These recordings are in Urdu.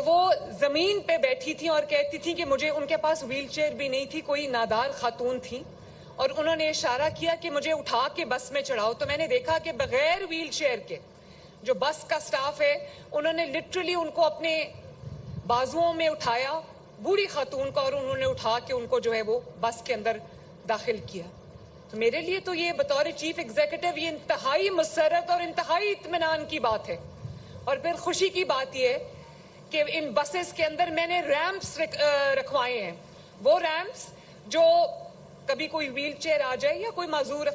وہ زمین پہ بیٹھی تھی اور کہتی تھی کہ مجھے، ان کے پاس ویل چیئر بھی نہیں تھی، کوئی نادار خاتون تھی، اور انہوں نے اشارہ کیا کہ مجھے اٹھا کے بس میں چڑھاؤ. تو میں نے دیکھا کہ بغیر ویل چیئر کے جو بس کا سٹاف ہے انہوں نے لٹرلی ان کو اپنے بازوؤں میں اٹھایا، بوڑھی خاتون کو، اور انہوں نے اٹھا کے ان کو جو ہے وہ بس کے اندر داخل کیا. تو میرے لیے تو یہ بطور چیف ایگزیکٹو یہ انتہائی مسرت اور انتہائی اطمینان کی بات ہے. اور پھر خوشی کی بات یہ ہے کہ ان بسز کے اندر میں نے ریمپس رکھوائے ہیں. وہ ریمپس جو کبھی کوئی ویل چیئر آ جائے یا کوئی معذور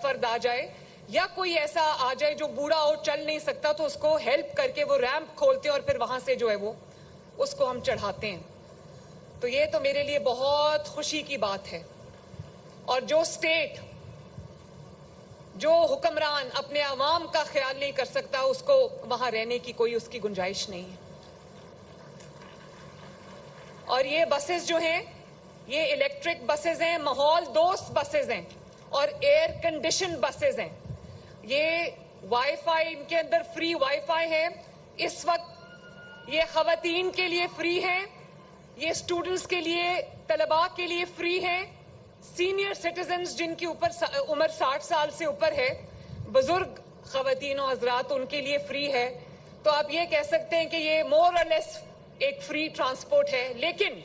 فرد آ جائے یا کوئی ایسا آ جائے جو بوڑھا ہو، چل نہیں سکتا، تو اس کو ہیلپ کر کے وہ ریمپ کھولتے ہیں اور پھر وہاں سے جو ہے وہ اس کو ہم چڑھاتے ہیں. تو یہ تو میرے لیے بہت خوشی کی بات ہے. اور جو اسٹیٹ، جو حکمران اپنے عوام کا خیال نہیں کر سکتا، اس کو وہاں رہنے کی کوئی اس کی گنجائش نہیں ہے. اور یہ بسز جو ہیں یہ الیکٹرک بسز ہیں، ماحول دوست بسز ہیں اور ایئر کنڈیشن بسز ہیں. یہ وائی فائی، ان کے اندر فری وائی فائی ہے. اس وقت یہ خواتین کے لیے فری ہے، یہ اسٹوڈنٹس کے لیے، طلباء کے لیے فری ہے. سینئر سٹیزنز جن کی عمر 60 سال سے اوپر ہے، بزرگ خواتین و حضرات، ان کے لیے فری ہے. تو آپ یہ کہہ سکتے ہیں کہ یہ مور اور لیس ایک فری ٹرانسپورٹ ہے. لیکن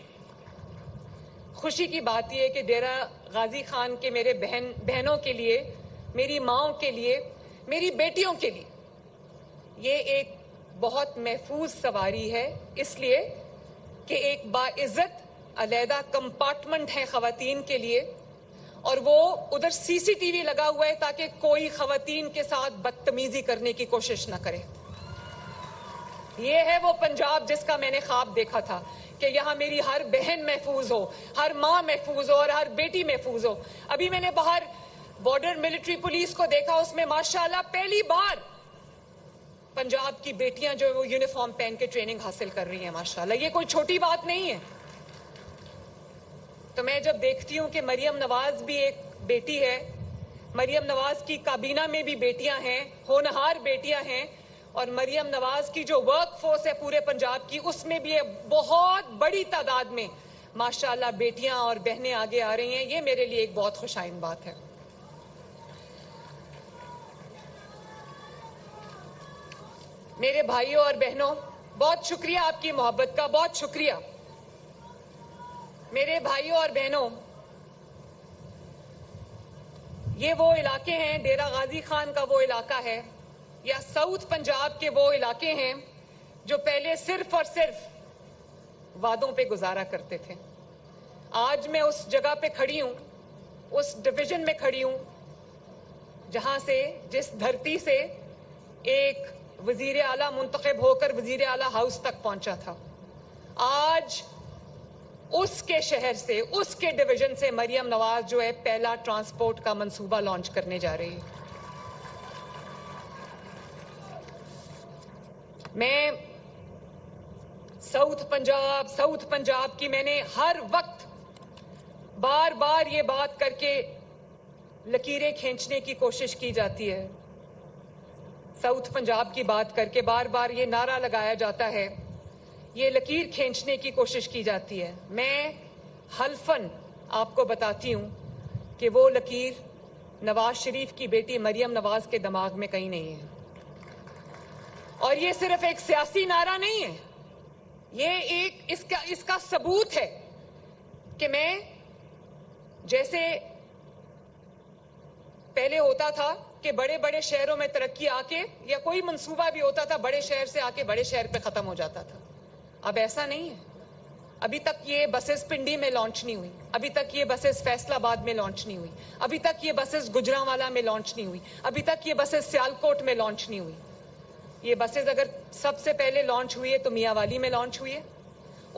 خوشی کی بات یہ ہے کہ ڈیرہ غازی خان کے میرے بہنوں کے لیے، میری ماؤں کے لیے، میری بیٹیوں کے لیے یہ ایک بہت محفوظ سواری ہے. اس لیے کہ ایک باعزت علیحدہ کمپارٹمنٹ ہے خواتین کے لیے، اور وہ ادھر سی سی ٹی وی لگا ہوا ہے تاکہ کوئی خواتین کے ساتھ بدتمیزی کرنے کی کوشش نہ کرے. یہ ہے وہ پنجاب جس کا میں نے خواب دیکھا تھا کہ یہاں میری ہر بہن محفوظ ہو، ہر ماں محفوظ ہو اور ہر بیٹی محفوظ ہو. ابھی میں نے باہر بارڈر ملٹری پولیس کو دیکھا، اس میں ماشاءاللہ پہلی بار پنجاب کی بیٹیاں جو وہ یونیفارم پہن کے ٹریننگ حاصل کر رہی ہیں. ماشاءاللہ یہ کوئی چھوٹی بات نہیں ہے. تو میں جب دیکھتی ہوں کہ مریم نواز بھی ایک بیٹی ہے، مریم نواز کی کابینہ میں بھی بیٹیاں ہیں، ہونہار بیٹیاں ہیں، اور مریم نواز کی جو ورک فورس ہے پورے پنجاب کی، اس میں بھی بہت بڑی تعداد میں ماشاءاللہ بیٹیاں اور بہنیں آگے آ رہی ہیں. یہ میرے لیے ایک بہت خوشائن بات ہے. میرے بھائیوں اور بہنوں، بہت شکریہ آپ کی محبت کا، بہت شکریہ. میرے بھائیوں اور بہنوں، یہ وہ علاقے ہیں، ڈیرہ غازی خان کا وہ علاقہ ہے، یا ساؤتھ پنجاب کے وہ علاقے ہیں جو پہلے صرف اور صرف وعدوں پہ گزارا کرتے تھے. آج میں اس جگہ پہ کھڑی ہوں، اس ڈویژن میں کھڑی ہوں جہاں سے، جس دھرتی سے ایک وزیر اعلیٰ منتخب ہو کر وزیر اعلیٰ ہاؤس تک پہنچا تھا. آج اس کے شہر سے، اس کے ڈویژن سے مریم نواز جو ہے پہلا ٹرانسپورٹ کا منصوبہ لانچ کرنے جا رہی ہے. میں ساؤتھ پنجاب کی، میں نے ہر وقت بار بار یہ بات کر کے لکیریں کھینچنے کی کوشش کی جاتی ہے. ساؤتھ پنجاب کی بات کر کے بار بار یہ نعرہ لگایا جاتا ہے، یہ لکیر کھینچنے کی کوشش کی جاتی ہے. میں حلفاً آپ کو بتاتی ہوں کہ وہ لکیر نواز شریف کی بیٹی مریم نواز کے دماغ میں کہیں نہیں ہے. اور یہ صرف ایک سیاسی نعرہ نہیں ہے، یہ ایک اس کا ثبوت ہے کہ میں، جیسے پہلے ہوتا تھا کہ بڑے بڑے شہروں میں ترقی آ کے، یا کوئی منصوبہ بھی ہوتا تھا بڑے شہر سے آ کے بڑے شہر پہ ختم ہو جاتا تھا. اب ایسا نہیں ہے. ابھی تک یہ بسز پنڈی میں لانچ نہیں ہوئی، ابھی تک یہ بسز فیصل آباد میں لانچ نہیں ہوئی، ابھی تک یہ بسز گجرانوالہ میں لانچ نہیں ہوئی، ابھی تک یہ بسز سیالکوٹ میں لانچ نہیں ہوئی. یہ بسز اگر سب سے پہلے لانچ ہوئی ہے تو میاں والی میں لانچ ہوئی ہے،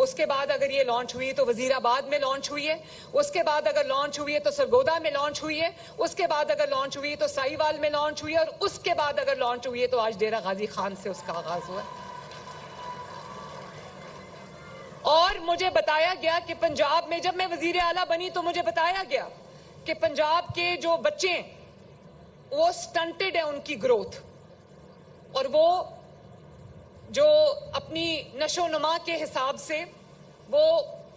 اس کے بعد اگر یہ لانچ ہوئی تو وزیر آباد میں لانچ ہوئی ہے، اس کے بعد اگر لانچ ہوئی ہے تو سرگودا میں لانچ ہوئی ہے، اس کے بعد اگر لانچ ہوئی ہے تو سائیوال میں لانچ ہوئی ہے، اور اس کے بعد اگر لانچ ہوئی ہے تو آج ڈیرہ غازی خان سے اس کا آغاز ہوا ہے. اور مجھے بتایا گیا کہ پنجاب میں، جب میں وزیر اعلیٰ بنی تو مجھے بتایا گیا کہ پنجاب کے جو بچے ہیں وہ سٹنٹڈ ہے ان کی گروتھ، اور جو اپنی نشو نما کے حساب سے وہ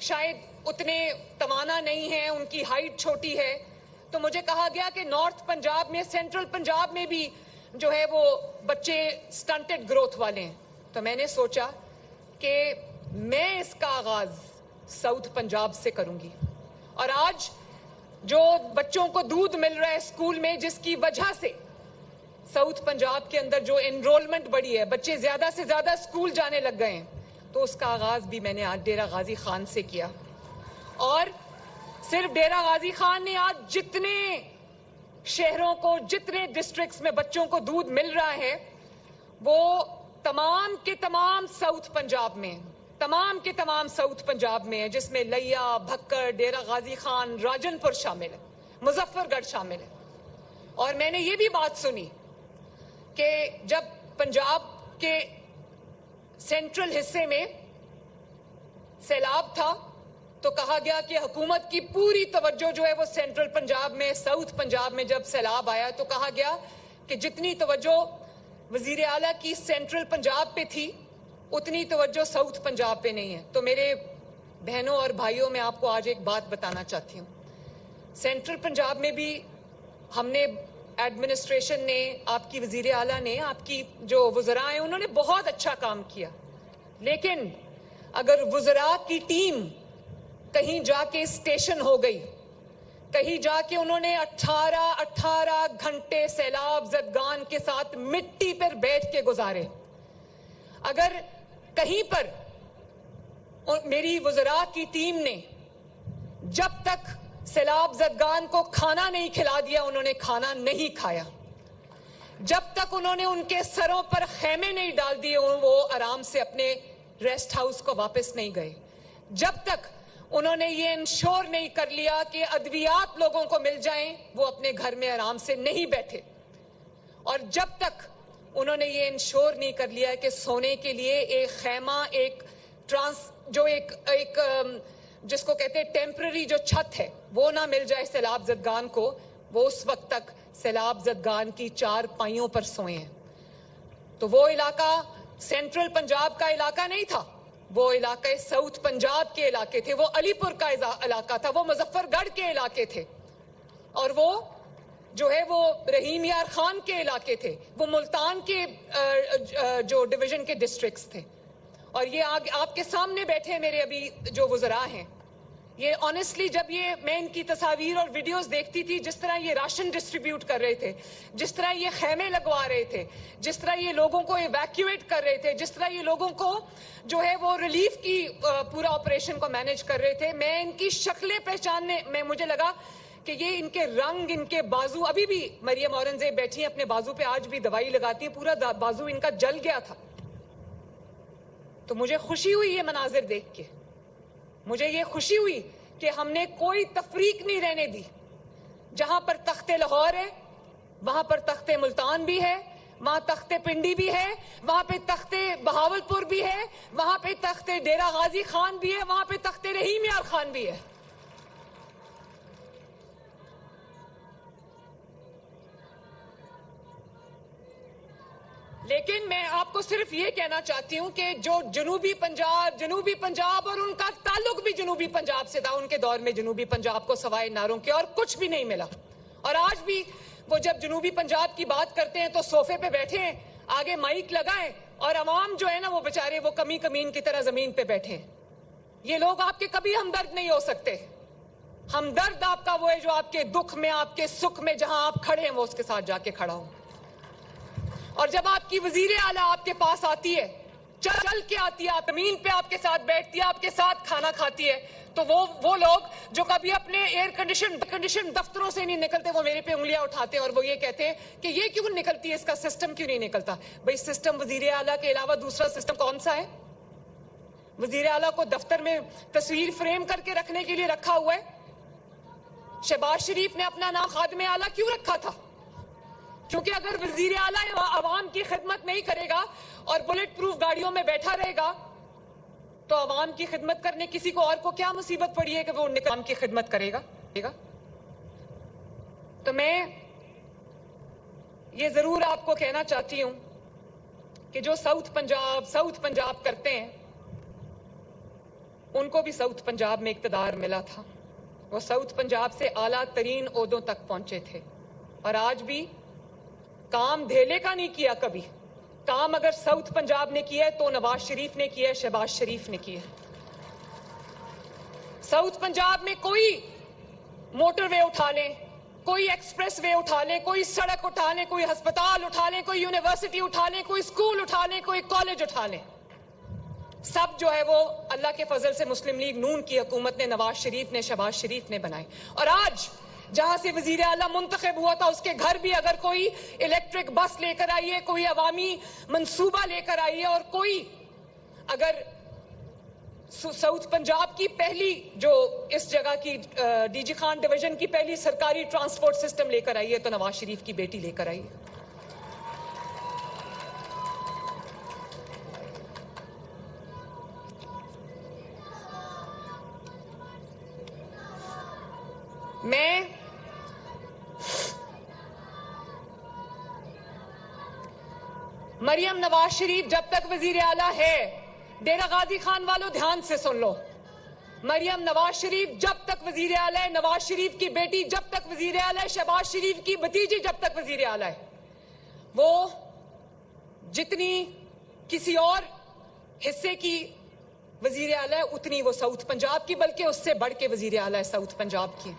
شاید اتنے توانا نہیں ہیں, ان کی ہائٹ چھوٹی ہے, تو مجھے کہا گیا کہ نارتھ پنجاب میں, سینٹرل پنجاب میں بھی جو ہے وہ بچے سٹنٹڈ گروتھ والے ہیں. تو میں نے سوچا کہ میں اس کا آغاز ساؤتھ پنجاب سے کروں گی. اور آج جو بچوں کو دودھ مل رہا ہے اسکول میں, جس کی وجہ سے ساؤتھ پنجاب کے اندر جو انرولمنٹ بڑھی ہے, بچے زیادہ سے زیادہ اسکول جانے لگ گئے ہیں, تو اس کا آغاز بھی میں نے آج ڈیرہ غازی خان سے کیا. اور صرف ڈیرہ غازی خان نے آج جتنے شہروں کو, جتنے ڈسٹرکٹس میں بچوں کو دودھ مل رہا ہے, وہ تمام کے تمام ساؤتھ پنجاب میں, تمام کے تمام ساؤتھ پنجاب میں ہے, جس میں لیا, بھکر, ڈیرہ غازی خان, راجن پور شامل ہے, مظفر گڑھ شامل ہے. اور میں نے یہ بھی بات سنی کہ جب پنجاب کے سینٹرل حصے میں سیلاب تھا تو کہا گیا کہ حکومت کی پوری توجہ جو ہے وہ سینٹرل پنجاب میں, ساؤتھ پنجاب میں جب سیلاب آیا تو کہا گیا کہ جتنی توجہ وزیر اعلیٰ کی سینٹرل پنجاب پہ تھی اتنی توجہ ساؤتھ پنجاب پہ نہیں ہے. تو میرے بہنوں اور بھائیوں, میں آپ کو آج ایک بات بتانا چاہتی ہوں. سینٹرل پنجاب میں بھی ہم نے, ایڈمنسٹریشن نے, آپ کی وزیر اعلیٰ نے, آپ کی جو وزراء ہیں انہوں نے بہت اچھا کام کیا. لیکن اگر وزراء کی ٹیم کہیں جا کے اسٹیشن ہو گئی, کہیں جا کے انہوں نے 18 گھنٹے سیلاب زدگان کے ساتھ مٹی پر بیٹھ کے گزارے, اگر کہیں پر میری وزراء کی ٹیم نے جب تک سیلاب زدگان کو کھانا نہیں کھلا دیا انہوں نے کھانا نہیں کھایا, جب تک انہوں نے ان کے سروں پر خیمے نہیں ڈال دیے وہ آرام سے اپنے ریسٹ ہاؤس کو واپس نہیں گئے, جب تک انہوں نے یہ انشور نہیں کر لیا کہ ادویات لوگوں کو مل جائیں وہ اپنے گھر میں آرام سے نہیں بیٹھے, اور جب تک انہوں نے یہ انشور نہیں کر لیا کہ سونے کے لیے ایک خیمہ, ایک جس کو کہتے ہیں ٹیمپرری جو چھت ہے وہ نہ مل جائے سیلاب زدگان کو, وہ اس وقت تک سیلاب زدگان کی 4 پائیوں پر سوئے ہیں. تو وہ علاقہ سینٹرل پنجاب کا علاقہ نہیں تھا, وہ علاقے ساؤتھ پنجاب کے علاقے تھے, وہ علی پور کا علاقہ تھا, وہ مظفر گڑھ کے علاقے تھے, اور وہ جو ہے وہ رحیم یار خان کے علاقے تھے, وہ ملتان کے جو ڈویژن کے ڈسٹرکٹس تھے. اور یہ آپ کے سامنے بیٹھے میرے ابھی جو وزراء ہیں, یہ آنیسٹلی جب یہ میں ان کی تصاویر اور ویڈیوز دیکھتی تھی, جس طرح یہ راشن ڈسٹریبیوٹ کر رہے تھے, جس طرح یہ خیمے لگوا رہے تھے, جس طرح یہ لوگوں کو ایویکیویٹ کر رہے تھے, جس طرح یہ لوگوں کو جو ہے وہ ریلیف کی پورا آپریشن کو مینیج کر رہے تھے, میں ان کی شکلیں پہچاننے میں مجھے لگا کہ یہ ان کے رنگ, ان کے بازو, ابھی بھی مریم اورنگزیب بیٹھی ہیں اپنے بازو پہ, آج بھی دوائی لگاتی ہیں, پورا بازو ان کا جل گیا تھا. تو مجھے خوشی ہوئی یہ مناظر دیکھ کے, مجھے یہ خوشی ہوئی کہ ہم نے کوئی تفریق نہیں رہنے دی. جہاں پر تخت لاہور ہے وہاں پر تخت ملتان بھی ہے, وہاں تخت پنڈی بھی ہے, وہاں پہ تخت بہاولپور بھی ہے, وہاں پہ تخت ڈیرہ غازی خان بھی ہے, وہاں پہ تخت رحیم یار خان بھی ہے. لیکن میں آپ کو صرف یہ کہنا چاہتی ہوں کہ جو جنوبی پنجاب اور ان کا تعلق بھی جنوبی پنجاب سے تھا, ان کے دور میں جنوبی پنجاب کو سوائے نعروں کے اور کچھ بھی نہیں ملا. اور آج بھی وہ جب جنوبی پنجاب کی بات کرتے ہیں تو صوفے پہ بیٹھے ہیں, آگے مائک لگائیں, اور عوام جو ہے نا وہ بیچارے وہ کمین کی طرح زمین پہ بیٹھے ہیں. یہ لوگ آپ کے کبھی ہمدرد نہیں ہو سکتے. ہمدرد آپ کا وہ ہے جو آپ کے دکھ میں, آپ کے سکھ میں جہاں آپ کھڑے ہیں وہ اس کے ساتھ جا کے کھڑا ہو. اور جب آپ کی وزیر اعلیٰ آپ کے پاس آتی ہے, چل کے آتی ہے, زمین پہ آپ کے ساتھ بیٹھتی ہے, آپ کے ساتھ کھانا کھاتی ہے, تو وہ لوگ جو کبھی اپنے ایئر کنڈیشن دفتروں سے نہیں نکلتے, وہ میرے پہ انگلیاں اٹھاتے ہیں اور وہ یہ کہتے ہیں کہ یہ کیوں نکلتی ہے, اس کا سسٹم کیوں نہیں نکلتا. بھئی سسٹم وزیر اعلیٰ کے علاوہ دوسرا سسٹم کون سا ہے؟ وزیر اعلیٰ کو دفتر میں تصویر فریم کر کے رکھنے کے لیے رکھا ہوا ہے. شہباز شریف نے اپنا نام خادم اعلیٰ کیوں رکھا تھا؟ کیونکہ اگر وزیر اعلیٰ عوام کی خدمت نہیں کرے گا اور بلٹ پروف گاڑیوں میں بیٹھا رہے گا تو عوام کی خدمت کرنے کسی کو اور کو کیا مصیبت پڑی ہے کہ وہ عوام کی خدمت کرے گا. تو میں یہ ضرور آپ کو کہنا چاہتی ہوں کہ جو ساؤتھ پنجاب کرتے ہیں ان کو بھی ساؤتھ پنجاب میں اقتدار ملا تھا. وہ ساؤتھ پنجاب سے اعلیٰ ترین عہدوں تک پہنچے تھے. اور آج بھی کام دھیلے کا نہیں کیا کبھی. کام اگر ساؤتھ پنجاب نے کیا ہے تو نواز شریف نے کیا ہے, شہباز شریف نے کیا ہے. ساؤتھ پنجاب میں کوئی موٹر وے اٹھا لیں, کوئی ایکسپریس وے اٹھا لیں, کوئی سڑک اٹھا لیں, کوئی ہسپتال اٹھا لیں, کوئی یونیورسٹی اٹھا لیں, کوئی اسکول اٹھا لیں, کوئی کالج اٹھا لیں, سب جو ہے وہ اللہ کے فضل سے مسلم لیگ نون کی حکومت نے, نواز شریف نے, شہباز شریف نے بنائی. اور آج جہاں سے وزیر اعلیٰ منتخب ہوا تھا اس کے گھر بھی اگر کوئی الیکٹرک بس لے کر آئی ہے, کوئی عوامی منصوبہ لے کر آئی ہے, اور کوئی اگر ساؤتھ پنجاب کی پہلی جو اس جگہ کی ڈی جی خان ڈویژن کی پہلی سرکاری ٹرانسپورٹ سسٹم لے کر آئی ہے تو نواز شریف کی بیٹی لے کر آئی ہے. میں مریم نواز شریف جب تک وزیر اعلیٰ ہے, ڈیرہ غازی خان والوں دھیان سے سن لو, مریم نواز شریف جب تک وزیر اعلیٰ ہے, نواز شریف کی بیٹی جب تک وزیر اعلیٰ ہے, شہباز شریف کی بھتیجی جب تک وزیر اعلیٰ ہے, وہ جتنی کسی اور حصے کی وزیر اعلیٰ ہے اتنی وہ ساؤتھ پنجاب کی, بلکہ اس سے بڑھ کے وزیر اعلیٰ ہے ساؤتھ پنجاب کی.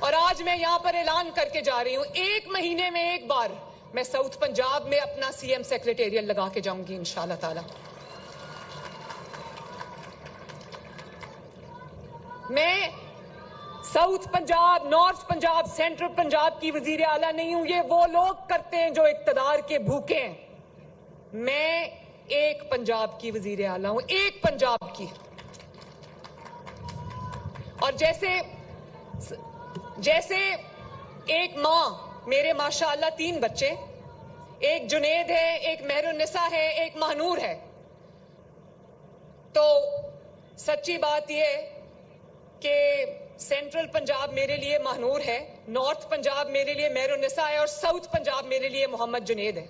اور آج میں یہاں پر اعلان کر کے جا رہی ہوں, 1 مہینے میں 1 بار میں ساؤتھ پنجاب میں اپنا سی ایم سیکریٹریٹ لگا کے جاؤں گی انشاءاللہ تعالی. میں south Punjab, north Punjab, central Punjab کی وزیر اعلیٰ نہیں ہوں. یہ وہ لوگ کرتے ہیں جو اقتدار کے بھوکے ہیں. میں ایک پنجاب کی وزیر اعلیٰ ہوں, ایک پنجاب کی. اور جیسے ایک ماں, میرے ماشاءاللہ 3 بچے, ایک جنید ہے, ایک مہر النساء ہے, ایک مہنور ہے, تو سچی بات یہ کہ سینٹرل پنجاب میرے لیے مہنور ہے, نارتھ پنجاب میرے لیے مہر النساء ہے, اور ساؤتھ پنجاب میرے لیے محمد جنید ہے.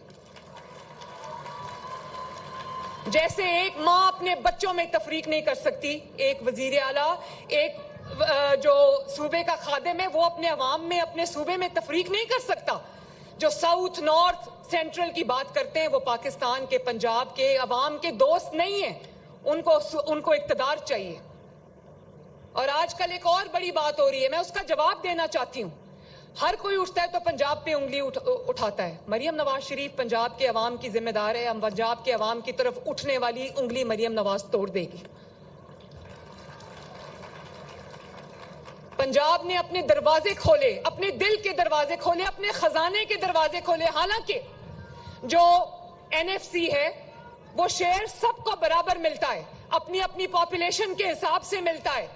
جیسے ایک ماں اپنے بچوں میں تفریق نہیں کر سکتی, ایک وزیر اعلیٰ, ایک جو صوبے کا خادم ہے, وہ اپنے عوام میں, اپنے صوبے میں تفریق نہیں کر سکتا. جو ساؤتھ, نارتھ, سینٹرل کی بات کرتے ہیں وہ پاکستان کے, پنجاب کے عوام کے دوست نہیں ہیں. ان کو اقتدار چاہیے. اور آج کل ایک اور بڑی بات ہو رہی ہے, میں اس کا جواب دینا چاہتی ہوں. ہر کوئی اٹھتا ہے تو پنجاب پہ انگلی اٹھاتا ہے. مریم نواز شریف پنجاب کے عوام کی ذمہ دار ہے. ہم پنجاب کے عوام کی طرف اٹھنے والی انگلی مریم نواز توڑ دے گی. پنجاب نے اپنے دروازے کھولے, اپنے دل کے دروازے کھولے, اپنے خزانے کے دروازے کھولے. حالانکہ جو NFC ہے وہ شیئر سب کو برابر ملتا ہے, اپنی اپنی پاپولیشن کے حساب سے ملتا ہے,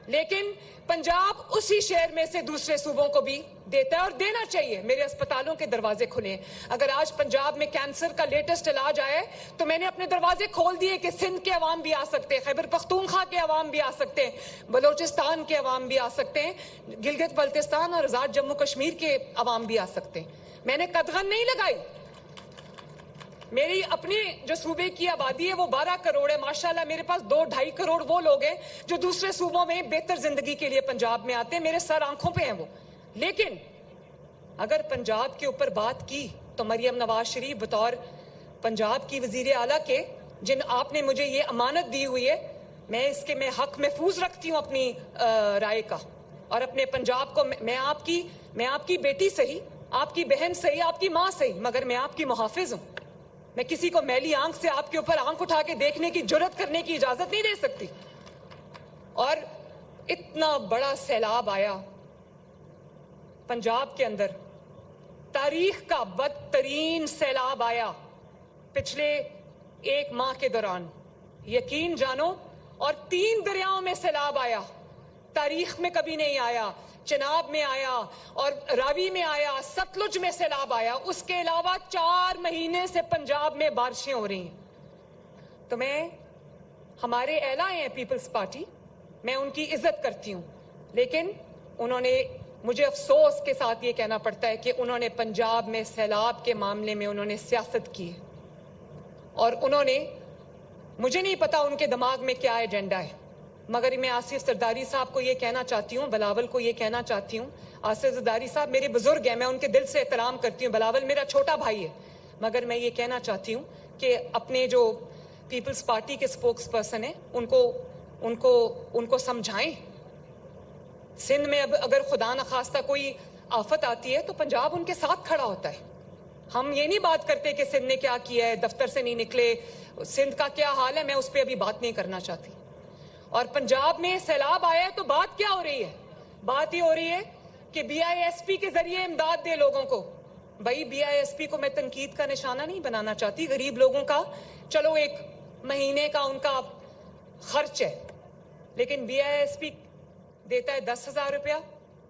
لیکن پنجاب اسی شہر میں سے دوسرے صوبوں کو بھی دیتا ہے, اور دینا چاہیے. میرے اسپتالوں کے دروازے کھلے ہیں. اگر آج پنجاب میں کینسر کا لیٹسٹ علاج آئے تو میں نے اپنے دروازے کھول دیے کہ سندھ کے عوام بھی آ سکتے ہیں, خیبر پختونخوا کے عوام بھی آ سکتے ہیں, بلوچستان کے عوام بھی آ سکتے ہیں, گلگت بلتستان اور آزاد جموں کشمیر کے عوام بھی آ سکتے ہیں. میں نے قدغن نہیں لگائی. میری اپنی جو صوبے کی آبادی ہے وہ 12 کروڑ ہے. ماشاءاللہ میرے پاس 2-2.5 کروڑ وہ لوگ ہیں جو دوسرے صوبوں میں بہتر زندگی کے لیے پنجاب میں آتے ہیں. میرے سر آنکھوں پہ ہیں وہ. لیکن اگر پنجاب کے اوپر بات کی تو مریم نواز شریف بطور پنجاب کی وزیر اعلیٰ کے, جن آپ نے مجھے یہ امانت دی ہوئی ہے, میں حق محفوظ رکھتی ہوں اپنی رائے کا, اور اپنے پنجاب کو میں آپ کی بیٹی صحیح, آپ کی بہن صحیح, آپ کی ماں صحیح, مگر میں آپ کی محافظ ہوں. میں کسی کو میلی آنکھ سے آپ کے اوپر آنکھ اٹھا کے دیکھنے کی جرات کرنے کی اجازت نہیں دے سکتی. اور اتنا بڑا سیلاب آیا پنجاب کے اندر, تاریخ کا بدترین سیلاب آیا پچھلے 1 ماہ کے دوران, یقین جانو. اور 3 دریاؤں میں سیلاب آیا, تاریخ میں کبھی نہیں آیا. چناب میں آیا, اور راوی میں آیا, ستلج میں سیلاب آیا. اس کے علاوہ 4 مہینے سے پنجاب میں بارشیں ہو رہی ہیں. تو ہمارے اعلیٰ ہیں پیپلز پارٹی, میں ان کی عزت کرتی ہوں, لیکن انہوں نے, مجھے افسوس کے ساتھ یہ کہنا پڑتا ہے کہ انہوں نے پنجاب میں سیلاب کے معاملے میں انہوں نے سیاست کی, اور انہوں نے, مجھے نہیں پتا ان کے دماغ میں کیا ایجنڈا ہے, مگر میں آصف زرداری صاحب کو یہ کہنا چاہتی ہوں, بلاول کو یہ کہنا چاہتی ہوں, آصف زرداری صاحب میرے بزرگ ہیں, میں ان کے دل سے احترام کرتی ہوں, بلاول میرا چھوٹا بھائی ہے, مگر میں یہ کہنا چاہتی ہوں کہ اپنے جو پیپلز پارٹی کے سپوکس پرسن ہیں ان کو سمجھائیں. سندھ میں اب اگر خدا نخواستہ کوئی آفت آتی ہے تو پنجاب ان کے ساتھ کھڑا ہوتا ہے. ہم یہ نہیں بات کرتے کہ سندھ نے کیا کیا ہے, دفتر سے نہیں نکلے, سندھ کا کیا حال ہے, میں اس پہ ابھی بات نہیں کرنا چاہتی. اور پنجاب میں سیلاب آیا ہے تو بات کیا ہو رہی ہے؟ بات یہ ہو رہی ہے کہ بی آئی ایس پی کے ذریعے امداد دے لوگوں کو. بھائی بی آئی ایس پی کو میں تنقید کا نشانہ نہیں بنانا چاہتی, غریب لوگوں کا چلو ایک مہینے کا ان کا خرچ ہے, لیکن بی آئی ایس پی دیتا ہے 10,000 روپیہ.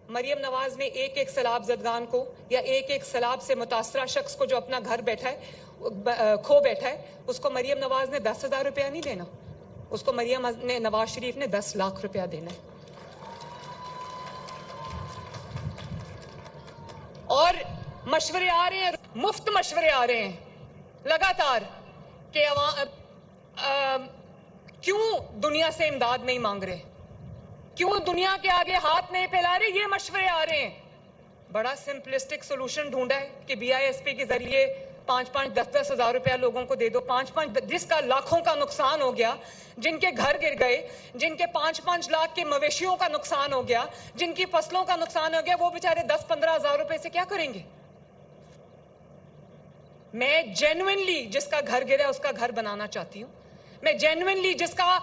مریم نواز نے ایک سیلاب زدگان کو یا ایک سیلاب سے متاثرہ شخص کو جو اپنا گھر بیٹھا ہے, کھو بیٹھا ہے, اس کو مریم نواز نے 10,000 روپیہ نہیں دینا, اس کو مریم نے نواز شریف نے 10 لاکھ روپیہ دینا ہے. اور مشورے آ رہے ہیں, مفت مشورے آ رہے ہیں لگاتار کہ کیوں دنیا سے امداد نہیں مانگ رہے, کیوں دنیا کے آگے ہاتھ نہیں پھیلا رہے, یہ مشورے آ رہے ہیں. بڑا سمپلسٹک سولوشن ڈھونڈا ہے کہ بی آئی ایس پی کے ذریعے 5-10 ہزار روپیہ لوگوں کو دے دو. 5 جس کا لاکھوں کا نقصان ہو گیا, جن کے گھر گر گئے, جن کے 5 لاکھ کے مویشیوں کا نقصان ہو گیا, جن کی فصلوں کا نقصان ہو گیا, وہ بیچارے 10-15 ہزار روپے سے کیا کریں گے؟ میں جینوئنلی جس کا گھر گرا ہے اس کا گھر بنانا چاہتی ہوں. میں جینوئنلی جس کا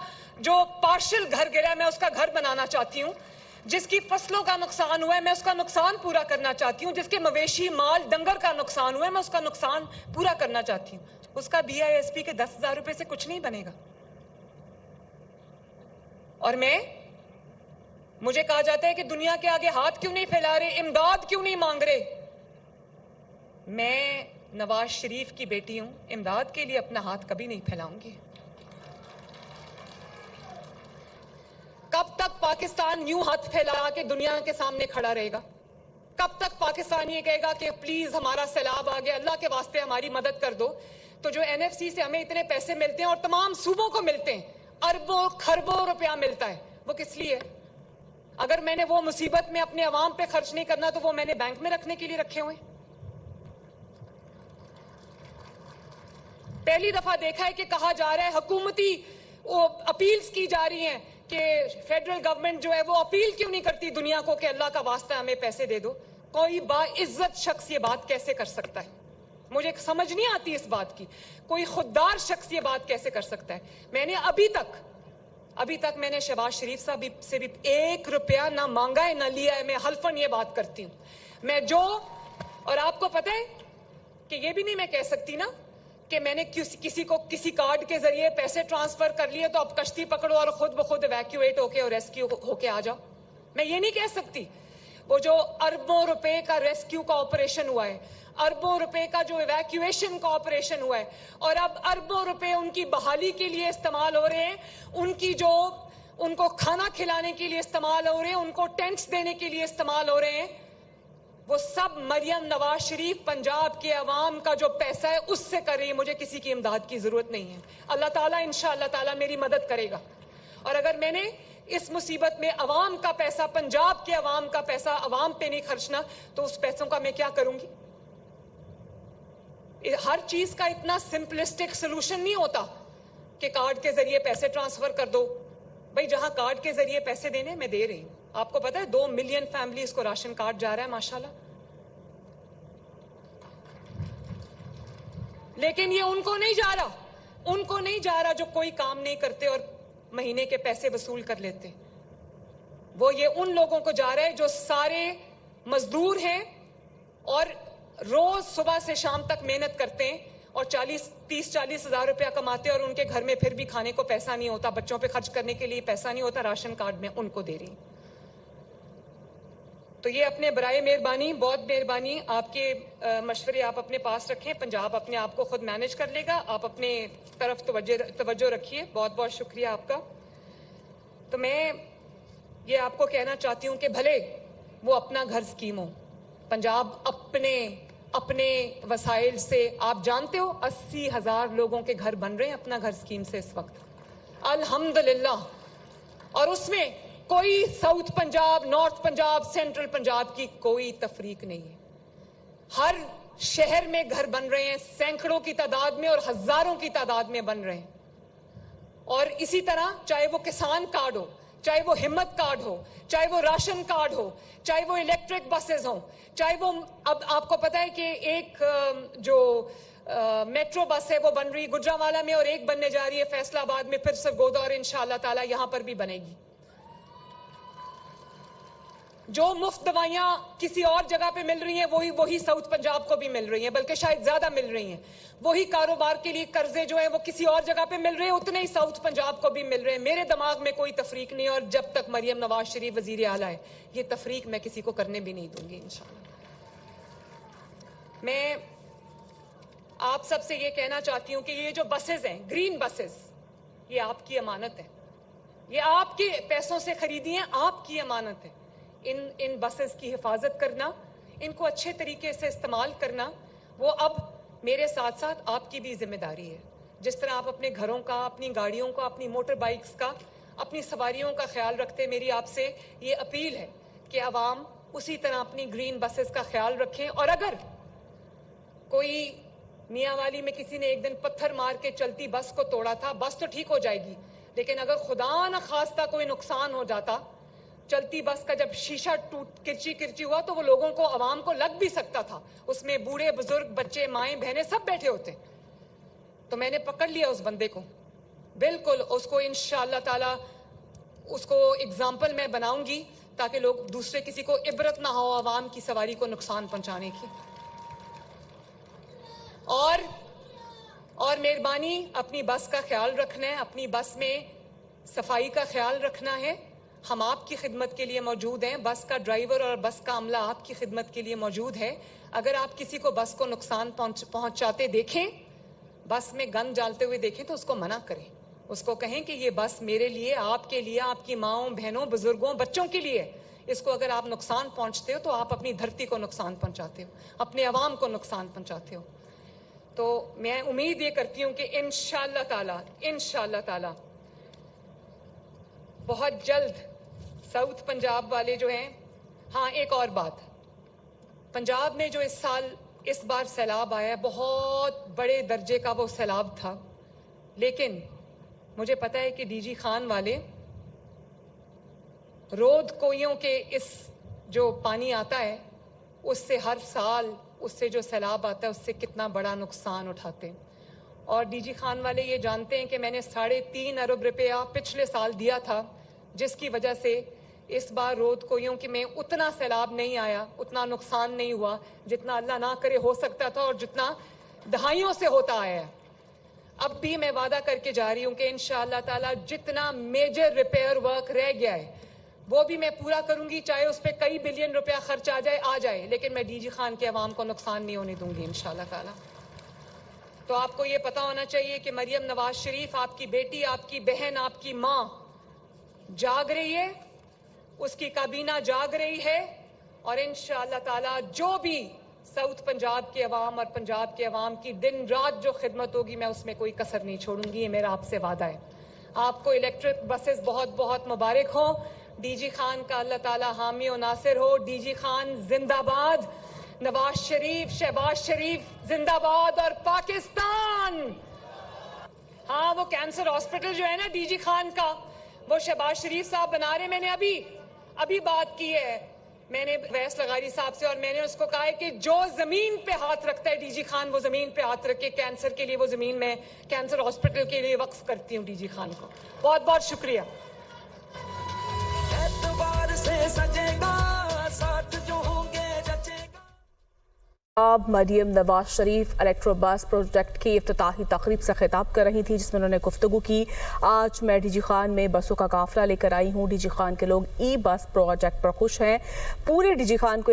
جو پارشل گھر گرا ہے میں اس کا گھر بنانا چاہتی ہوں. جس کی فصلوں کا نقصان ہوا ہے میں اس کا نقصان پورا کرنا چاہتی ہوں. جس کے مویشی مال ڈنگر کا نقصان ہوا ہے میں اس کا نقصان پورا کرنا چاہتی ہوں. اس کا بی آئی ایس پی کے 10,000 روپے سے کچھ نہیں بنے گا. اور مجھے کہا جاتا ہے کہ دنیا کے آگے ہاتھ کیوں نہیں پھیلا رہے, امداد کیوں نہیں مانگ رہے. میں نواز شریف کی بیٹی ہوں, امداد کے لیے اپنا ہاتھ کبھی نہیں پھیلاؤں گی. کب تک پاکستان یوں ہاتھ پھیلا کے دنیا کے سامنے کھڑا رہے گا؟ کب تک پاکستان یہ کہے گا کہ پلیز ہمارا سیلاب آ گیا, اللہ کے واسطے ہماری مدد کر دو؟ تو جو این ایف سی سے ہمیں اتنے پیسے ملتے ہیں اور تمام صوبوں کو ملتے ہیں, اربوں خربوں روپیہ ملتا ہے, وہ کس لیے؟ اگر میں نے وہ مصیبت میں اپنے عوام پہ خرچ نہیں کرنا تو وہ میں نے بینک میں رکھنے کے لیے رکھے ہوئے. پہلی دفعہ دیکھا ہے کہ کہا جا رہا ہے, حکومتی اپیلز کی جا رہی ہیں کہ فیڈرل گورنمنٹ جو ہے وہ اپیل کیوں نہیں کرتی دنیا کو کہ اللہ کا واسطہ ہمیں پیسے دے دو. کوئی باعزت شخص یہ بات کیسے کر سکتا ہے؟ مجھے سمجھ نہیں آتی اس بات کی. کوئی خوددار شخص یہ بات کیسے کر سکتا ہے؟ میں نے ابھی تک میں نے شہباز شریف صاحب سے بھی 1 روپیہ نہ مانگا ہے نہ لیا ہے. میں حلفاً یہ بات کرتی ہوں. اور آپ کو پتہ ہے کہ یہ بھی نہیں میں کہہ سکتی نا کہ میں نے کسی کو کسی کارڈ کے ذریعے پیسے ٹرانسفر کر لیے تو اب کشتی پکڑو اور خود بخود ایویکیویٹ ہو کے اور ریسکیو ہو کے آ جاؤ. میں یہ نہیں کہہ سکتی. وہ جو اربوں روپے کا ریسکیو کا آپریشن ہوا ہے, اربوں روپے کا جو ایویکیویشن کا آپریشن ہوا ہے, اور اب اربوں روپے ان کی بحالی کے لیے استعمال ہو رہے ہیں, ان کو کھانا کھلانے کے لیے استعمال ہو رہے ہیں, ان کو ٹینٹس دینے کے لیے استعمال ہو رہے ہیں, وہ سب مریم نواز شریف پنجاب کے عوام کا جو پیسہ ہے اس سے کر رہی ہے. مجھے کسی کی امداد کی ضرورت نہیں ہے. اللہ تعالیٰ انشاءاللہ تعالیٰ میری مدد کرے گا. اور اگر میں نے اس مصیبت میں عوام کا پیسہ, پنجاب کے عوام کا پیسہ عوام پہ نہیں خرچنا تو اس پیسوں کا میں کیا کروں گی؟ ہر چیز کا اتنا سمپلسٹک سلوشن نہیں ہوتا کہ کارڈ کے ذریعے پیسے ٹرانسفر کر دو. بھائی جہاں کارڈ کے ذریعے پیسے دینے میں دے رہی ہوں. آپ کو پتا ہے 2 ملین فیملیز کو راشن کارڈ جا رہا ہے ماشاءاللہ. لیکن یہ ان کو نہیں جا رہا جو کوئی کام نہیں کرتے اور مہینے کے پیسے وصول کر لیتے. وہ یہ ان لوگوں کو جا رہا ہے جو سارے مزدور ہیں اور روز صبح سے شام تک محنت کرتے ہیں اور 30-40 ہزار روپیہ کماتے اور ان کے گھر میں پھر بھی کھانے کو پیسہ نہیں ہوتا, بچوں پہ خرچ کرنے کے لیے پیسہ نہیں ہوتا, راشن کارڈ میں ان کو دے رہی. تو یہ اپنے برائے مہربانی, بہت مہربانی, آپ کے مشورے آپ اپنے پاس رکھیں. پنجاب اپنے آپ کو خود مینج کر لے گا. آپ اپنے طرف توجہ رکھیے. بہت بہت شکریہ آپ کا. تو میں یہ آپ کو کہنا چاہتی ہوں کہ بھلے وہ اپنا گھر اسکیم ہو, پنجاب اپنے اپنے وسائل سے. آپ جانتے ہو 80,000 لوگوں کے گھر بن رہے ہیں اپنا گھر اسکیم سے اس وقت, الحمدللہ. اور اس میں کوئی south Punjab, north Punjab, central Punjab کی کوئی تفریق نہیں ہے. ہر شہر میں گھر بن رہے ہیں, سینکڑوں کی تعداد میں اور ہزاروں کی تعداد میں بن رہے ہیں. اور اسی طرح چاہے وہ کسان کارڈ ہو, چاہے وہ ہمت کارڈ ہو, چاہے وہ راشن کارڈ ہو, چاہے وہ الیکٹرک بسز ہوں, چاہے وہ, اب آپ کو پتا ہے کہ ایک جو میٹرو بس ہے وہ بن رہی گجرانوالہ میں, اور ایک بننے جا رہی ہے فیصل آباد میں, پھر سرگودا, اور انشاءاللہ تعالی یہاں پر بھی بنے گی. جو مفت دوائیاں کسی اور جگہ پہ مل رہی ہیں وہی ساؤتھ پنجاب کو بھی مل رہی ہیں, بلکہ شاید زیادہ مل رہی ہیں. وہی کاروبار کے لیے قرضے جو ہیں وہ کسی اور جگہ پہ مل رہے ہیں, اتنے ہی ساؤتھ پنجاب کو بھی مل رہے ہیں. میرے دماغ میں کوئی تفریق نہیں, اور جب تک مریم نواز شریف وزیر اعلیٰ ہے یہ تفریق میں کسی کو کرنے بھی نہیں دوں گی انشاءاللہ. میں آپ سب سے یہ کہنا چاہتی ہوں کہ یہ جو بسز ہیں, گرین بسز, یہ آپ کی امانت ہے, یہ آپ کے پیسوں سے خریدی ہیں, آپ کی امانت ہے. ان بسز کی حفاظت کرنا, ان کو اچھے طریقے سے استعمال کرنا, وہ اب میرے ساتھ ساتھ آپ کی بھی ذمہ داری ہے. جس طرح آپ اپنے گھروں کا, اپنی گاڑیوں کا, اپنی موٹر بائکس کا, اپنی سواریوں کا خیال رکھتے, میری آپ سے یہ اپیل ہے کہ عوام اسی طرح اپنی گرین بسز کا خیال رکھیں. اور اگر کوئی میاں والی میں کسی نے ایک دن پتھر مار کے چلتی بس کو توڑا تھا, بس تو ٹھیک ہو جائے گی, لیکن اگر خدا نہ خواستہ کوئی نقصان ہو جاتا, چلتی بس کا جب شیشہ ٹوٹ کرچی ہوا تو وہ لوگوں کو, عوام کو لگ بھی سکتا تھا. اس میں بوڑھے بزرگ, بچے, مائیں, بہنیں سب بیٹھے ہوتے. تو میں نے پکڑ لیا اس بندے کو, بالکل اس کو انشاءاللہ تعالی اس کو اگزامپل میں بناؤں گی, تاکہ لوگ دوسرے کسی کو عبرت نہ ہو عوام کی سواری کو نقصان پہنچانے کی. اور مہربانی اپنی بس کا خیال رکھنا ہے, اپنی بس میں صفائی کا خیال رکھنا ہے. ہم آپ کی خدمت کے لیے موجود ہیں, بس کا ڈرائیور اور بس کا عملہ آپ کی خدمت کے لیے موجود ہے. اگر آپ کسی کو بس کو نقصان پہنچاتے دیکھیں, بس میں گند ڈالتے ہوئے دیکھیں, تو اس کو منع کریں. اس کو کہیں کہ یہ بس میرے لیے, آپ کے لیے, آپ کی ماؤں, بہنوں, بزرگوں, بچوں کے لیے. اس کو اگر آپ نقصان پہنچتے ہو تو آپ اپنی دھرتی کو نقصان پہنچاتے ہو, اپنے عوام کو نقصان پہنچاتے ہو. تو میں امید یہ کرتی ہوں کہ انشاءاللہ تعالی بہت جلد ساؤتھ پنجاب والے جو ہیں. ہاں ایک اور بات, پنجاب میں جو اس بار سیلاب آیا ہے, بہت بڑے درجے کا وہ سیلاب تھا, لیکن مجھے پتا ہے کہ ڈی جی خان والے رود کوئیوں کے اس جو پانی آتا ہے اس سے ہر سال اس سے جو سیلاب آتا ہے اس سے کتنا بڑا نقصان اٹھاتے ہیں. اور ڈی جی خان والے یہ جانتے ہیں کہ میں نے 3.5 ارب روپیہ پچھلے سال دیا تھا, جس کی وجہ سے اس بار رود کوئیوں کے میں اتنا سیلاب نہیں آیا, اتنا نقصان نہیں ہوا جتنا اللہ نہ کرے ہو سکتا تھا, اور جتنا دہائیوں سے ہوتا آیا ہے. اب بھی میں وعدہ کر کے جا رہی ہوں کہ انشاءاللہ تعالی جتنا میجر ریپیئر ورک رہ گیا ہے وہ بھی میں پورا کروں گی, چاہے اس پہ کئی بلین روپیہ خرچ آ جائے, لیکن میں ڈی جی خان کے عوام کو نقصان نہیں ہونے دوں گی انشاءاللہ تعالی. تو آپ کو یہ پتا ہونا چاہیے کہ مریم نواز شریف, آپ کی بیٹی, آپ کی بہن, آپ کی ماں جاگ رہی ہے, اس کی کابینہ جاگ رہی ہے, اور انشاءاللہ تعالی جو بھی ساؤتھ پنجاب کے عوام اور پنجاب کے عوام کی دن رات جو خدمت ہوگی میں اس میں کوئی کسر نہیں چھوڑوں گی. یہ میرا آپ سے وعدہ ہے. آپ کو الیکٹرک بسز بہت بہت مبارک ہوں. ڈی جی خان کا اللہ تعالی حامی و ناصر ہو. ڈی جی خان زندہ باد, نواز شریف, شہباز شریف زندہ باد, اور پاکستان. ہاں وہ کینسر ہاسپٹل جو ہے نا ڈی جی خان کا, وہ شہباز شریف صاحب بنا رہے. میں نے ابھی بات کی ہے, میں نے ویس لغاری صاحب سے, اور میں نے اس کو کہا ہے کہ جو زمین پہ ہاتھ رکھتا ہے ڈی جی خان, وہ زمین پہ ہاتھ رکھے. کینسر کے لیے وہ زمین میں کینسر ہاسپٹل کے لیے وقف کرتی ہوں ڈی جی خان کو. بہت بہت شکریہ. اب مریم نواز شریف الیکٹرو بس پروجیکٹ کی افتتاحی تقریب سے خطاب کر رہی تھی, جس میں انہوں نے گفتگو کی. آج میں ڈی جی خان میں بسوں کا قافلہ لے کر آئی ہوں. ڈی جی خان کے لوگ ای بس پروجیکٹ پر خوش ہیں. پورے ڈی جی خان کو